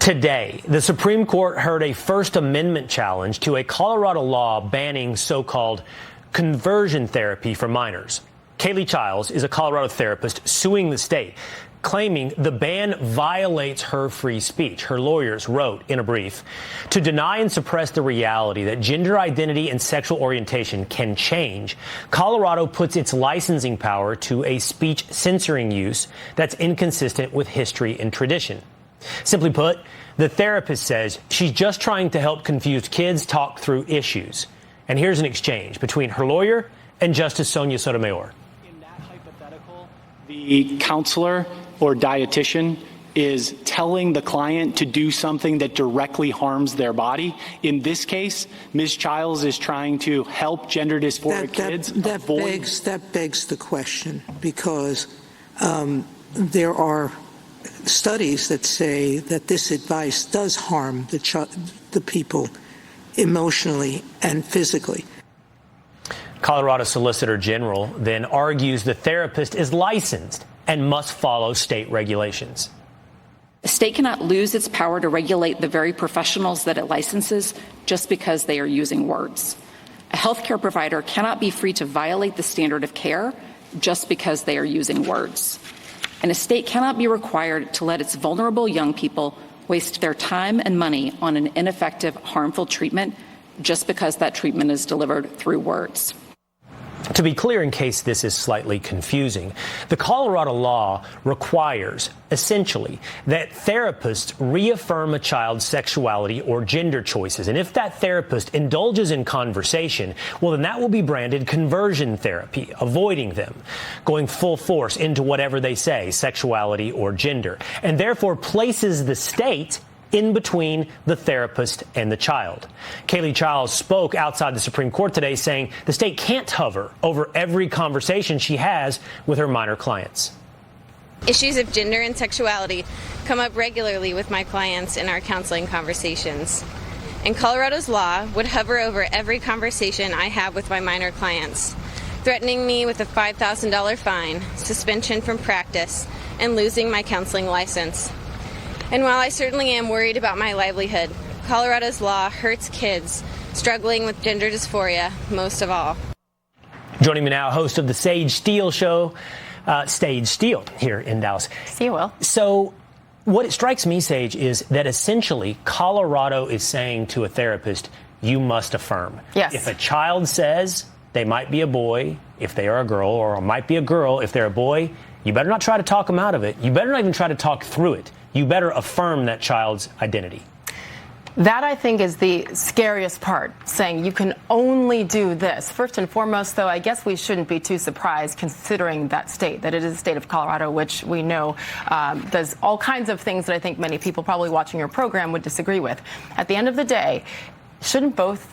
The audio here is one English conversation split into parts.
Today, the Supreme Court heard a First Amendment challenge to a Colorado law banning so-called conversion therapy for minors. Kaley Childs is a Colorado therapist suing the state, claiming the ban violates her free speech. Her lawyers wrote in a brief, to deny and suppress the reality that gender identity and sexual orientation can change, Colorado puts its licensing power to a speech censoring use that's inconsistent with history and tradition. Simply put, the therapist says she's just trying to help confused kids talk through issues. And here's an exchange between her lawyer and Justice Sonia Sotomayor. In that hypothetical, the counselor or dietitian is telling the client to do something that directly harms their body. In this case, Ms. Childs is trying to help gender dysphoric kids avoid. That begs the question, because there are studies that say that this advice does harm the people emotionally and physically. Colorado Solicitor General then argues the therapist is licensed and must follow state regulations. The state cannot lose its power to regulate the very professionals that it licenses just because they are using words. A healthcare provider cannot be free to violate the standard of care just because they are using words. And a state cannot be required to let its vulnerable young people waste their time and money on an ineffective, harmful treatment just because that treatment is delivered through words. To be clear, in case this is slightly confusing, the Colorado law requires, essentially, that therapists reaffirm a child's sexuality or gender choices. And if that therapist indulges in conversation, well, then that will be branded conversion therapy, avoiding them, going full force into whatever they say, sexuality or gender, and therefore places the state in between the therapist and the child. Kaley Childs spoke outside the Supreme Court today saying the state can't hover over every conversation she has with her minor clients. Issues of gender and sexuality come up regularly with my clients in our counseling conversations. And Colorado's law would hover over every conversation I have with my minor clients, threatening me with a $5,000 fine, suspension from practice, and losing my counseling license. And while I certainly am worried about my livelihood, Colorado's law hurts kids struggling with gender dysphoria most of all. Joining me now, host of the Steele show, Steele, here in Dallas. See you, Will. So what it strikes me, Sage, is that essentially Colorado is saying to a therapist, you must affirm. Yes. If a child says they might be a boy if they are a girl, or might be a girl if they're a boy, you better not try to talk them out of it. You better not even try to talk through it. You better affirm that child's identity. That, I think, is the scariest part, saying you can only do this. First and foremost, though, I guess we shouldn't be too surprised considering that state, that it is the state of Colorado, which we know does all kinds of things that I think many people probably watching your program would disagree with. At the end of the day, shouldn't both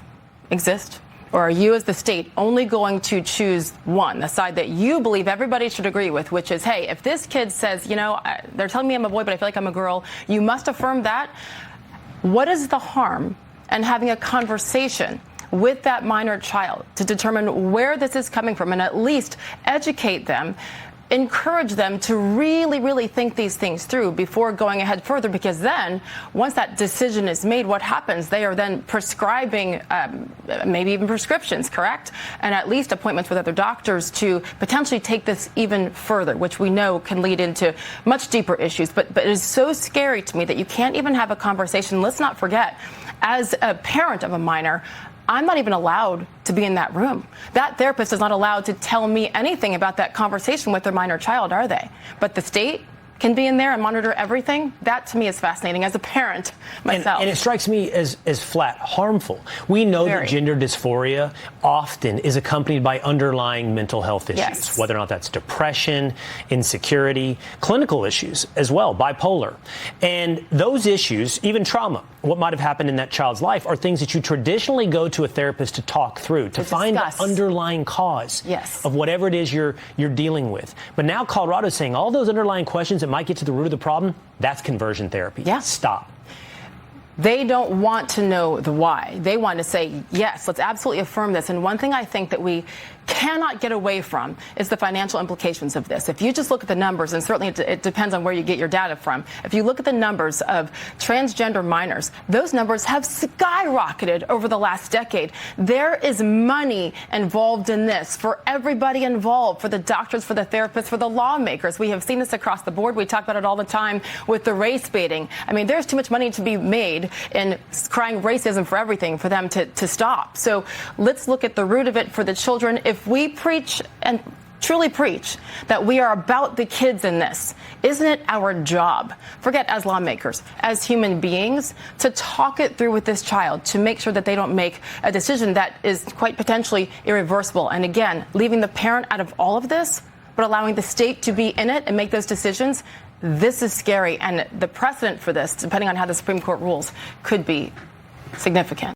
exist? Or are you as the state only going to choose one, the side that you believe everybody should agree with, which is, hey, if this kid says, you know, they're telling me I'm a boy, but I feel like I'm a girl, you must affirm that? What is the harm in having a conversation with that minor child to determine where this is coming from and at least educate them, encourage them to really, really think these things through before going ahead further? Because then, once that decision is made, what happens? They are then prescribing, maybe even prescriptions, correct? And at least appointments with other doctors to potentially take this even further, which we know can lead into much deeper issues. But it is so scary to me that you can't even have a conversation. Let's not forget, as a parent of a minor, I'm not even allowed to be in that room. That therapist is not allowed to tell me anything about that conversation with their minor child, are they? But the state can be in there and monitor everything. That, to me, is fascinating as a parent myself. And it strikes me as flat harmful. We know that gender dysphoria often is accompanied by underlying mental health issues, whether or not that's depression, insecurity, clinical issues as well, bipolar. And those issues, even trauma, what might have happened in that child's life, are things that you traditionally go to a therapist to talk through, to find the underlying cause of whatever it is you're dealing with. But now Colorado is saying all those underlying questions that might get to the root of the problem, that's conversion therapy. Stop. They don't want to know the why. They want to say, yes, let's absolutely affirm this. And one thing I think that we cannot get away from is the financial implications of this. If you just look at the numbers, and certainly it depends on where you get your data from, if you look at the numbers of transgender minors, those numbers have skyrocketed over the last decade. There is money involved in this for everybody involved, for the doctors, for the therapists, for the lawmakers. We have seen this across the board. We talk about it all the time with the race baiting. I mean, there's too much money to be made in crying racism for everything for them to stop. So let's look at the root of it for the children. If we preach and truly preach that we are about the kids in this, isn't it our job, forget as lawmakers, as human beings, to talk it through with this child, to make sure that they don't make a decision that is quite potentially irreversible? And again, leaving the parent out of all of this, but allowing the state to be in it and make those decisions, this is scary. And the precedent for this, depending on how the Supreme Court rules, could be significant.